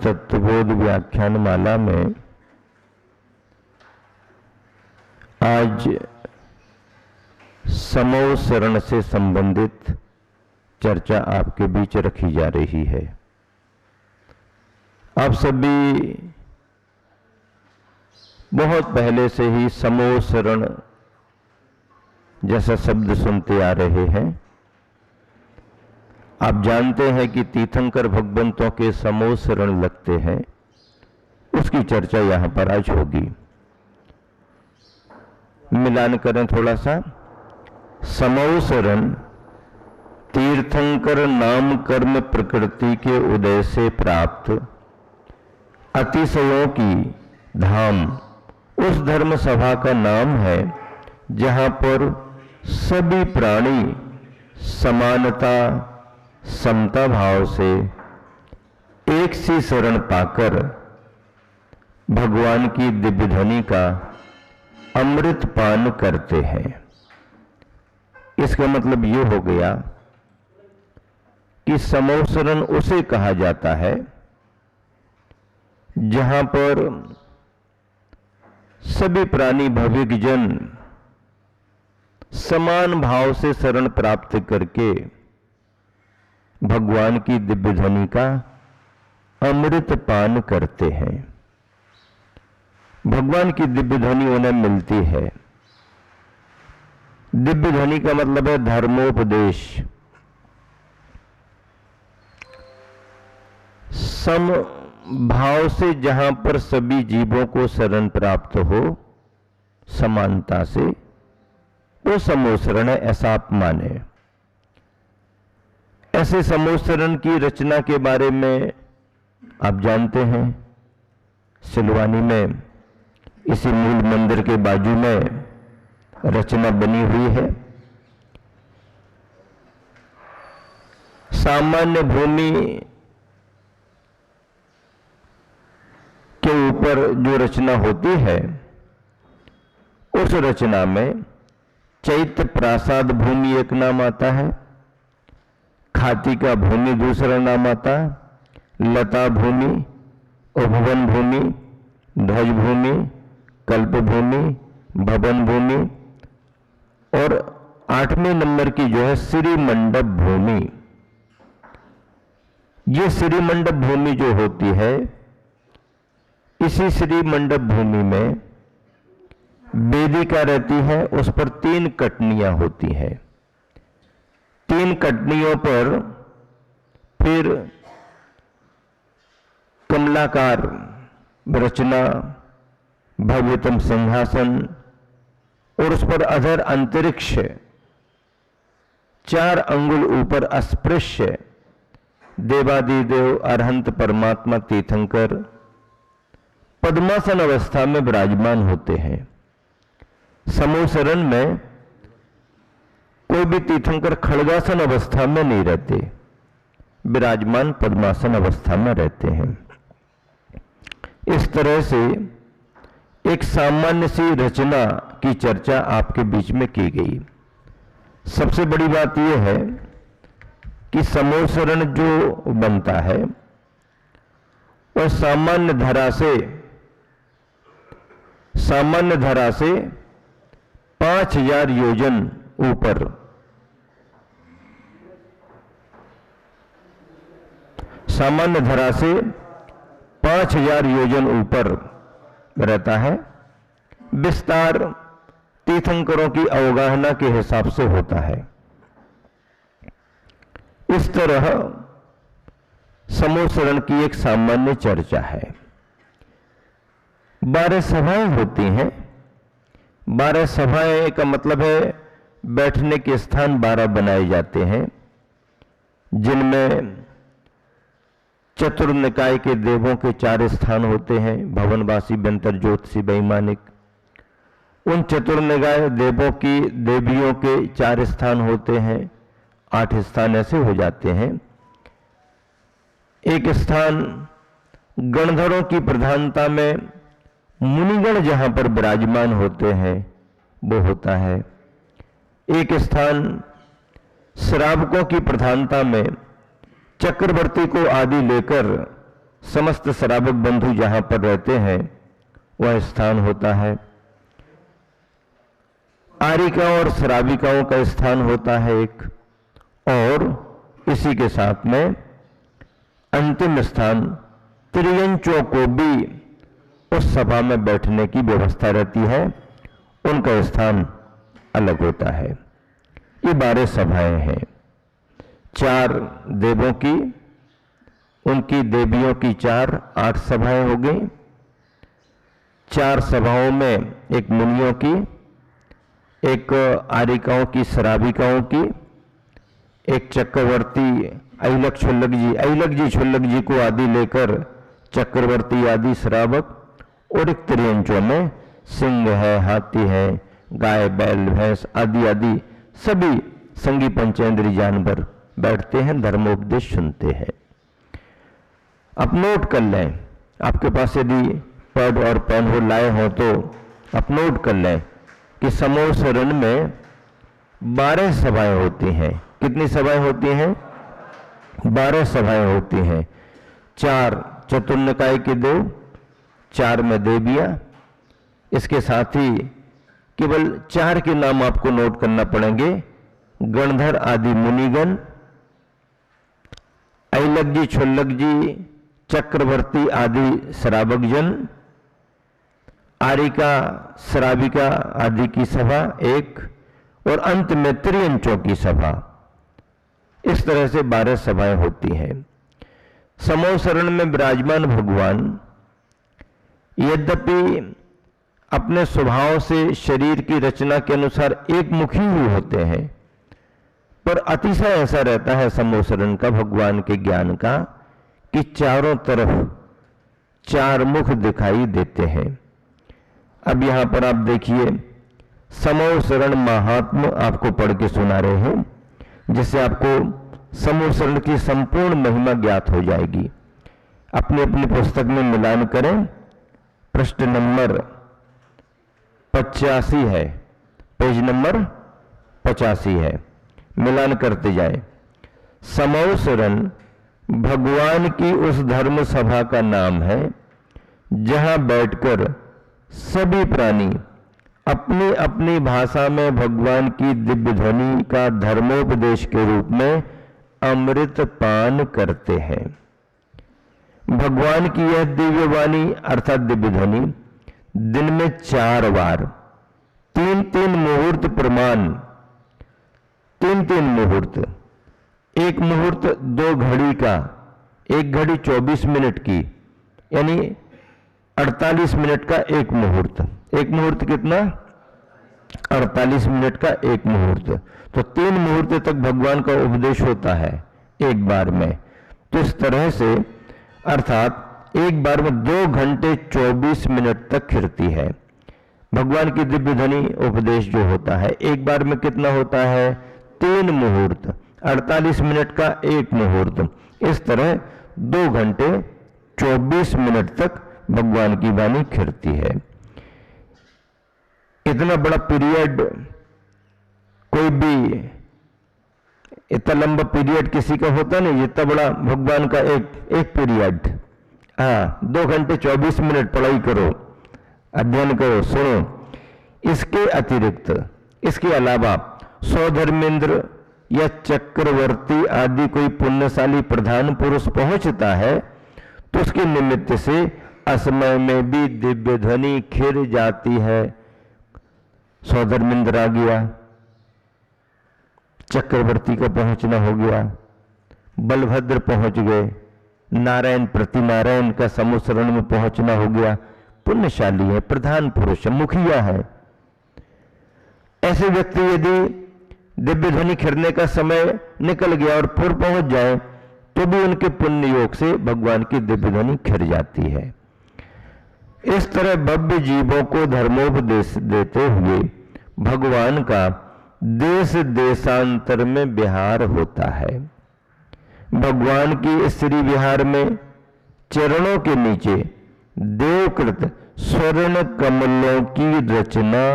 तत्वबोध व्याख्यान माला में आज समोह शरण से संबंधित चर्चा आपके बीच रखी जा रही है। आप सभी बहुत पहले से ही समोह शरण जैसा शब्द सुनते आ रहे हैं। आप जानते हैं कि तीर्थंकर भगवंतों के समोह शरण लगते हैं, उसकी चर्चा यहां पर आज होगी। मिलान करें थोड़ा सा। समोह शरण तीर्थंकर नाम कर्म प्रकृति के उदय से प्राप्त अतिशयों की धाम उस धर्म सभा का नाम है जहां पर सभी प्राणी समानता समता भाव से एक सी शरण पाकर भगवान की दिव्य ध्वनि का अमृत पान करते हैं। इसका मतलब ये हो गया कि समोह शरण उसे कहा जाता है जहां पर सभी प्राणी भविक जन समान भाव से शरण प्राप्त करके भगवान की दिव्य ध्वनि का अमृत पान करते हैं। भगवान की दिव्य ध्वनि उन्हें मिलती है। दिव्य ध्वनि का मतलब है धर्मोपदेश। सम भाव से जहां पर सभी जीवों को शरण प्राप्त हो, समानता से, वो समोह शरण है, ऐसा आप माने। ऐसे समोह शरण की रचना के बारे में आप जानते हैं। सिलवानी में इसी मूल मंदिर के बाजू में रचना बनी हुई है। सामान्य भूमि के ऊपर जो रचना होती है, उस रचना में चैत्य प्रासाद भूमि एक नाम आता है, खाती का भूमि दूसरा नाम आता, लता भूमि, उपवन भूमि, ध्वज भूमि, कल्प भूमि, भवन भूमि और 8वें नंबर की जो है श्री मंडप भूमि। ये श्री मंडप भूमि जो होती है, इसी श्री मंडप भूमि में वेदिका रहती है, उस पर 3 कटनियां होती हैं। 3 कटनियों पर फिर कमलाकार रचना, भव्यतम सिंहासन और उस पर अधर अंतरिक्ष, 4 अंगुल ऊपर अस्पृश्य देवादिदेव अरहंत परमात्मा तीर्थंकर पद्मासन अवस्था में विराजमान होते हैं। समोह शरण में कोई भी तीर्थंकर खड़गासन अवस्था में नहीं रहते, विराजमान पद्मासन अवस्था में रहते हैं। इस तरह से एक सामान्य सी रचना की चर्चा आपके बीच में की गई। सबसे बड़ी बात यह है कि समोह शरण जो बनता है वह सामान्य धरा से 5000 योजन ऊपर, सामान्य धरा से 5000 योजन ऊपर रहता है। विस्तार तीर्थंकरों की अवगाहना के हिसाब से होता है। इस तरह समोह शरण की एक सामान्य चर्चा है। 12 सभाएं होती हैं। 12 सभाएं का मतलब है बैठने के स्थान 12 बनाए जाते हैं, जिनमें चतुर्निकाय के देवों के 4 स्थान होते हैं, भवनवासी, व्यंतर, ज्योतिषी, वैमानिक। उन चतुर्निकाय देवों की देवियों के 4 स्थान होते हैं, 8 स्थान ऐसे हो जाते हैं। एक स्थान गणधरों की प्रधानता में मुनिगण जहां पर विराजमान होते हैं वो होता है। एक स्थान श्रावकों की प्रधानता में चक्रवर्ती को आदि लेकर समस्त श्रावक बंधु जहां पर रहते हैं वह स्थान होता है। आरिकाओं और श्राविकाओं का स्थान होता है एक, और इसी के साथ में अंतिम स्थान त्रियंचों को भी उस सभा में बैठने की व्यवस्था रहती है, उनका स्थान अलग होता है। ये 12 सभाएं हैं, 4 देवों की, उनकी देवियों की 4, 8 सभाएं हो गई। 4 सभाओं में एक मुनियों की, एक आरिकाओं की, श्राविकाओं की, एक चक्रवर्ती अहिलक जी छुल्लक जी को आदि लेकर चक्रवर्ती आदि श्रावक, और एक त्रियंचों में सिंह है, हाथी है, गाय बैल भैंस आदि आदि सभी संगी पंचेंद्री जानवर बैठते हैं, धर्मोपदेश सुनते हैं। आप नोट कर लें, आपके पास यदि पैड और पेन हो लाए हो तो आप नोट कर लें कि समूह शरण में 12 सभाएं होती हैं। कितनी सभाएं होती हैं? 12 सभाएं होती हैं। 4 चतुर्निकाय के देव, 4 में देवियां। इसके साथ ही केवल 4 के नाम आपको नोट करना पड़ेंगे। गणधर आदि मुनिगण, अहिलक जी छुल्लक जी चक्रवर्ती आदि श्रावक जन, आरिका श्राविका आदि की सभा एक, और अंत में त्रियंचों की सभा। इस तरह से 12 सभाएं होती हैं। समूह शरण में विराजमान भगवान यद्यपि अपने स्वभाव से शरीर की रचना के अनुसार एक मुखी ही होते हैं, पर अतिशय ऐसा रहता है समूह शरण का, भगवान के ज्ञान का, कि चारों तरफ 4 मुख दिखाई देते हैं। अब यहां पर आप देखिए, समूह शरण महात्म आपको पढ़ के सुना रहे हैं, जिससे आपको समूह शरण की संपूर्ण महिमा ज्ञात हो जाएगी। अपनी अपनी पुस्तक में मिलान करें, पृष्ठ नंबर 85 है, पेज नंबर 85 है, मिलान करते जाए। समूह शरण भगवान की उस धर्म सभा का नाम है जहां बैठकर सभी प्राणी अपनी अपनी भाषा में भगवान की दिव्य ध्वनि का धर्मोपदेश के रूप में अमृत पान करते हैं। भगवान की यह दिव्य वाणी अर्थात दिव्य ध्वनि दिन में 4 बार 3-3 मुहूर्त प्रमाण, 3-3 मुहूर्त, एक मुहूर्त 2 घड़ी का, एक घड़ी 24 मिनट की, यानी 48 मिनट का एक मुहूर्त। एक मुहूर्त कितना? 48 मिनट का एक मुहूर्त। तो 3 मुहूर्त तक भगवान का उपदेश होता है एक बार में। तो इस तरह से अर्थात एक बार में 2 घंटे 24 मिनट तक खिरती है भगवान की दिव्य ध्वनि। उपदेश जो होता है एक बार में कितना होता है? 3 मुहूर्त, 48 मिनट का एक मुहूर्त। इस तरह 2 घंटे 24 मिनट तक भगवान की वाणी खिरती है। इतना बड़ा पीरियड, कोई भी इतना लंबा पीरियड किसी का होता नहीं जितना बड़ा भगवान का एक पीरियड। 2 घंटे 24 मिनट पढ़ाई करो, अध्ययन करो, सुनो। इसके अतिरिक्त, इसके अलावा सौधर्मेंद्र या चक्रवर्ती आदि कोई पुण्यशाली प्रधान पुरुष पहुंचता है तो उसके निमित्त से असमय में भी दिव्य ध्वनि खिर जाती है। सौधर्मेंद्र आ गया, चक्रवर्ती का पहुंचना हो गया, बलभद्र पहुंच गए, नारायण प्रति नारायण का समूह शरण में पहुंचना हो गया। पुण्यशाली है, प्रधान पुरुष है, मुखिया है। ऐसे व्यक्ति यदि दिव्य ध्वनि खिरने का समय निकल गया और फिर पहुंच जाए तो भी उनके पुण्य योग से भगवान की दिव्य ध्वनि खिर जाती है। इस तरह भव्य जीवों को धर्मोपदेश देते हुए भगवान का देश देशांतर में विहार होता है। भगवान की श्री विहार में चरणों के नीचे देवकृत स्वर्ण कमलों की रचना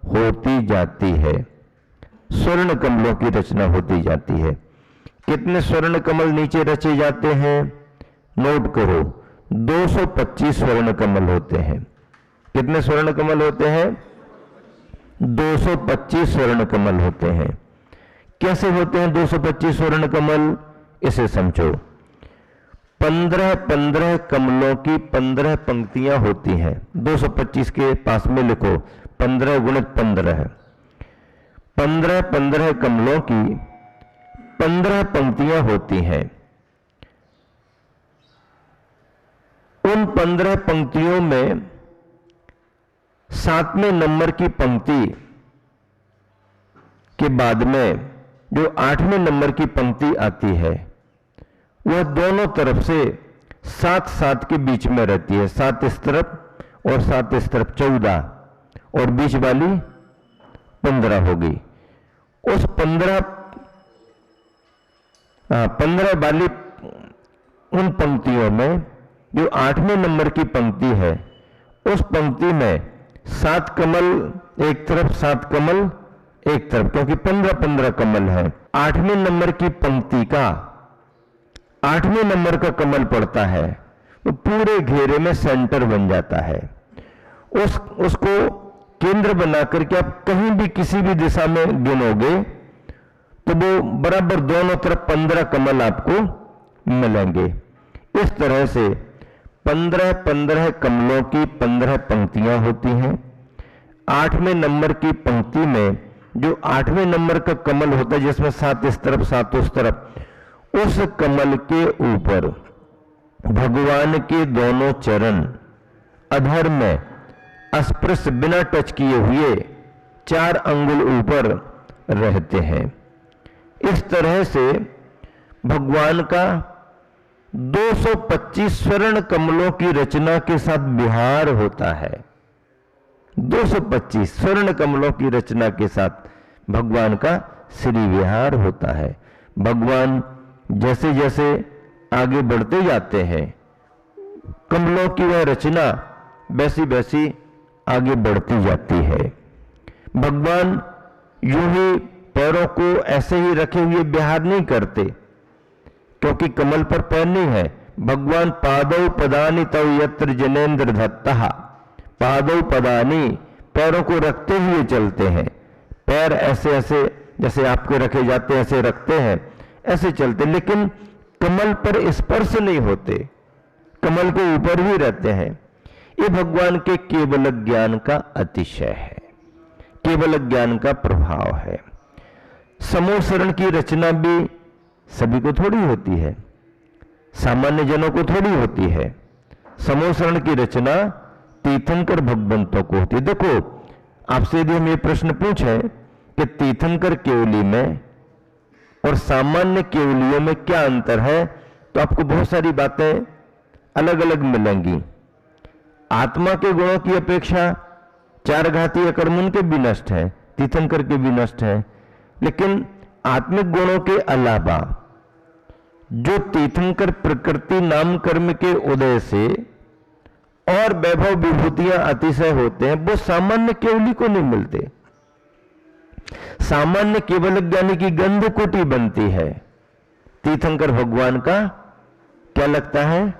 होती जाती है। स्वर्ण कमलों की रचना होती जाती है। कितने स्वर्ण कमल नीचे रचे जाते हैं? नोट करो, 225 स्वर्ण कमल होते हैं। कितने स्वर्ण कमल होते हैं? 225 स्वर्ण कमल होते हैं। कैसे होते हैं 225 स्वर्ण कमल? इसे समझो। 15-15 कमलों की 15 पंक्तियां होती हैं। 225 के पास में लिखो 15 गुणित 15। 15-15 कमलों की 15 पंक्तियां होती हैं। उन 15 पंक्तियों में 7वें नंबर की पंक्ति के बाद में जो 8वें नंबर की पंक्ति आती है वह दोनों तरफ से 7-7 के बीच में रहती है। 7 इस तरफ और 7 इस तरफ 14 और बीच वाली 15 होगी। उस 15 वाली उन पंक्तियों में जो 8वें नंबर की पंक्ति है उस पंक्ति में 7 कमल एक तरफ 7 कमल एक तरफ, क्योंकि 15-15 कमल है। 8वें नंबर की पंक्ति का 8वें नंबर का कमल पड़ता है तो पूरे घेरे में सेंटर बन जाता है। उसको केंद्र बनाकर के आप कहीं भी किसी भी दिशा में गिनोगे तो वो बराबर दोनों तरफ 15 कमल आपको मिलेंगे। इस तरह से 15-15 कमलों की 15 पंक्तियां होती हैं। 8वें नंबर की पंक्ति में जो 8वें नंबर का कमल होता है जिसमें 7 इस तरफ 7 उस तरफ, उस कमल के ऊपर भगवान के दोनों चरण अधर में स्पर्श बिना टच किए हुए 4 अंगुल ऊपर रहते हैं। इस तरह से भगवान का 225 स्वर्ण कमलों की रचना के साथ विहार होता है। 225 स्वर्ण कमलों की रचना के साथ भगवान का श्री विहार होता है। भगवान जैसे जैसे आगे बढ़ते जाते हैं कमलों की वह रचना वैसी वैसी आगे बढ़ती जाती है। भगवान यूं ही पैरों को ऐसे ही रखे हुए विहार नहीं करते, क्योंकि कमल पर पैर नहीं है। भगवान पादौ पदानि तव यत्र जनेन्द्र धत्तः, पादौ पदानि पैरों को रखते हुए चलते हैं। पैर ऐसे ऐसे जैसे आपके रखे जाते हैं ऐसे रखते हैं, ऐसे चलते, लेकिन कमल पर स्पर्श नहीं होते, कमल के ऊपर ही रहते हैं। ये भगवान के केवल ज्ञान का अतिशय है, केवल ज्ञान का प्रभाव है। समूह शरण की रचना भी सभी को थोड़ी होती है, सामान्य जनों को थोड़ी होती है। समूह शरण की रचना तीर्थंकर भगवंतों को होती है। देखो, आपसे यदि हम ये प्रश्न पूछें कि तीर्थंकर केवली में और सामान्य केवलियों में क्या अंतर है, तो आपको बहुत सारी बातें अलग अलग मिलेंगी। आत्मा के गुणों की अपेक्षा 4 घातीय कर्म उनके भी नष्ट है, तीर्थंकर के भी नष्ट है, लेकिन आत्मिक गुणों के अलावा जो तीर्थंकर प्रकृति नाम कर्म के उदय से और वैभव विभूतियां अतिशय होते हैं, वो सामान्य केवली को नहीं मिलते। सामान्य केवल ज्ञानी की गंध कोटि बनती है, तीर्थंकर भगवान का क्या लगता है?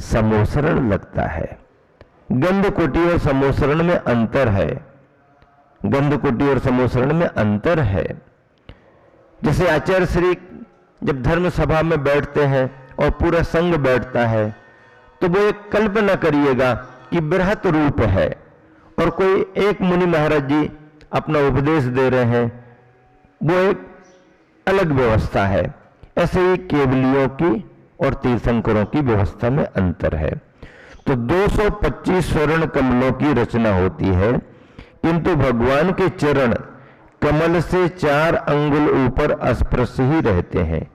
समोसरण लगता है। गंध कोटि और समोसरण में अंतर है, गंध कोटि और समोसरण में अंतर है। जैसे आचार्य श्री जब धर्म सभा में बैठते हैं और पूरा संघ बैठता है तो वो एक कल्पना करिएगा कि बृहत रूप है और कोई एक मुनि महाराज जी अपना उपदेश दे रहे हैं, वो एक अलग व्यवस्था है। ऐसे ही केवलियों की और तीर्थंकरों की व्यवस्था में अंतर है। तो 225 स्वर्ण कमलों की रचना होती है, किंतु भगवान के चरण कमल से 4 अंगुल ऊपर स्पर्श ही रहते हैं।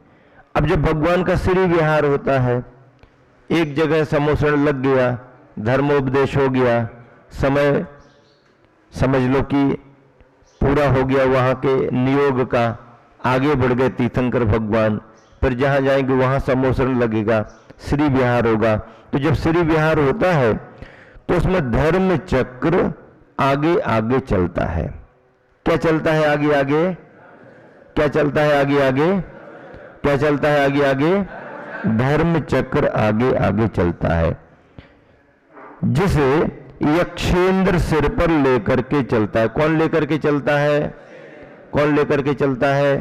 अब जब भगवान का श्री विहार होता है, एक जगह समोसरण लग गया, धर्मोपदेश हो गया, समय समझ लो कि पूरा हो गया वहां के नियोग का, आगे बढ़ गए तीर्थंकर भगवान, फिर जहां जाएंगे वहां समोसरण लगेगा, श्री विहार होगा। तो जब श्री विहार होता है तो उसमें धर्म चक्र आगे आगे चलता है। क्या चलता है आगे आगे? क्या चलता है आगे आगे? क्या चलता है आगे आगे? धर्म चक्र आगे आगे चलता है, जिसे यक्षेंद्र सिर पर लेकर के चलता है। कौन लेकर के चलता है? कौन लेकर के चलता है?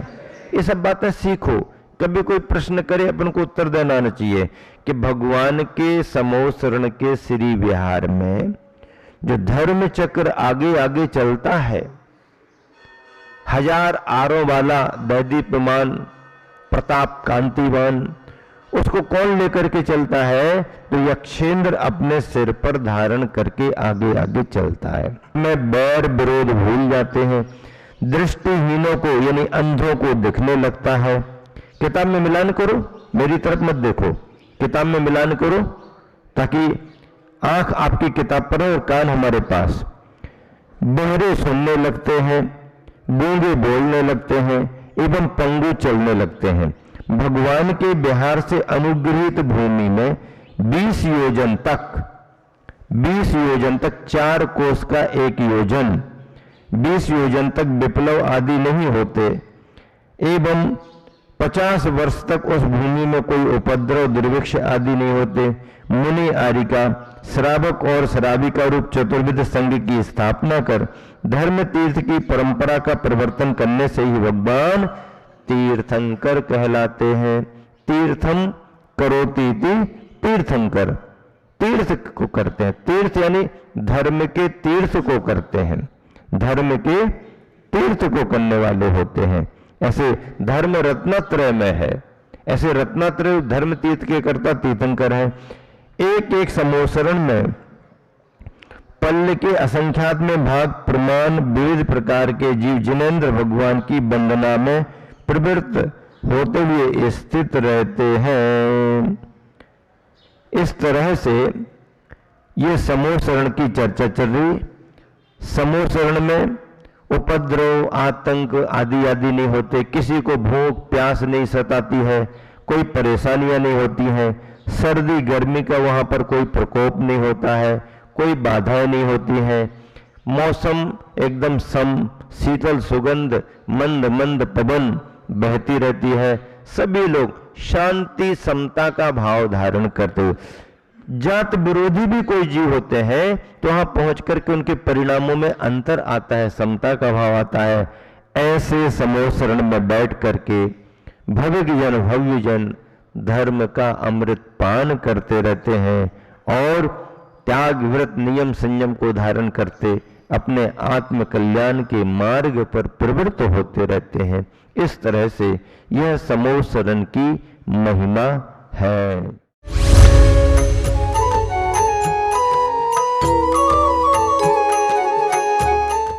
ये सब बातें सीखो। कभी कोई प्रश्न करे अपन को उत्तर देना आना चाहिए कि भगवान के समूह शरण के श्री विहार में जो धर्म चक्र आगे आगे चलता है, 1000 आरों वाला दैदीप्यमान प्रताप कांतिवान, उसको कौन लेकर के चलता है? तो यक्षेंद्र अपने सिर पर धारण करके आगे आगे चलता है। में बैर विरोध भूल जाते हैं, दृष्टिहीनों को यानी अंधों को दिखने लगता है। किताब में मिलान करो, मेरी तरफ मत देखो, किताब में मिलान करो ताकि आंख आपकी किताब पर है और कान हमारे पास। बहरे सुनने लगते हैं, गूंगे बोलने लगते हैं एवं पंगु चलने लगते हैं। भगवान के बिहार से अनुग्रहित भूमि में 20 योजन तक 4 कोस का 1 योजन, 20 योजन तक विप्लव आदि नहीं होते एवं 50 वर्ष तक उस भूमि में कोई उपद्रव दुर्भिक्ष आदि नहीं होते। मुनि आरिका श्रावक और श्राविका रूप चतुर्विध संघ की स्थापना कर धर्म तीर्थ की परंपरा का परिवर्तन करने से ही भगवान तीर्थंकर कहलाते हैं। तीर्थम करोति तीर्थंकर, तीर्थ को करते हैं। तीर्थ यानी धर्म के तीर्थ को करते हैं, धर्म के तीर्थ को करने वाले होते हैं। ऐसे धर्म रत्नत्रय में है, ऐसे रत्नत्रय धर्म तीर्थ के करता तीर्थंकर है। एक एक समोसरण में पल्ल के असंख्यात में भाग प्रमाण विविध प्रकार के जीव जिनेन्द्र भगवान की वंदना में प्रवृत्त होते हुए स्थित रहते हैं। इस तरह से ये समूह शरण की चर्चा चल रही। समूह शरण में उपद्रव आतंक आदि आदि नहीं होते, किसी को भूख प्यास नहीं सताती है, कोई परेशानियां नहीं होती हैं, सर्दी गर्मी का वहां पर कोई प्रकोप नहीं होता है, कोई बाधाएं नहीं होती हैं, मौसम एकदम सम, शीतल सुगंध, मंद मंद पवन बहती रहती है। सभी लोग शांति समता का भाव धारण करते हुए, जात विरोधी भी कोई जीव होते हैं तो वहां पहुंच करके उनके परिणामों में अंतर आता है, समता का भाव आता है। ऐसे समूह शरण में बैठ करके भव्य जन धर्म का अमृत पान करते रहते हैं और त्याग व्रत नियम संयम को धारण करते अपने आत्म कल्याण के मार्ग पर प्रवृत्त होते रहते हैं। इस तरह से यह समूह शरण की महिमा है।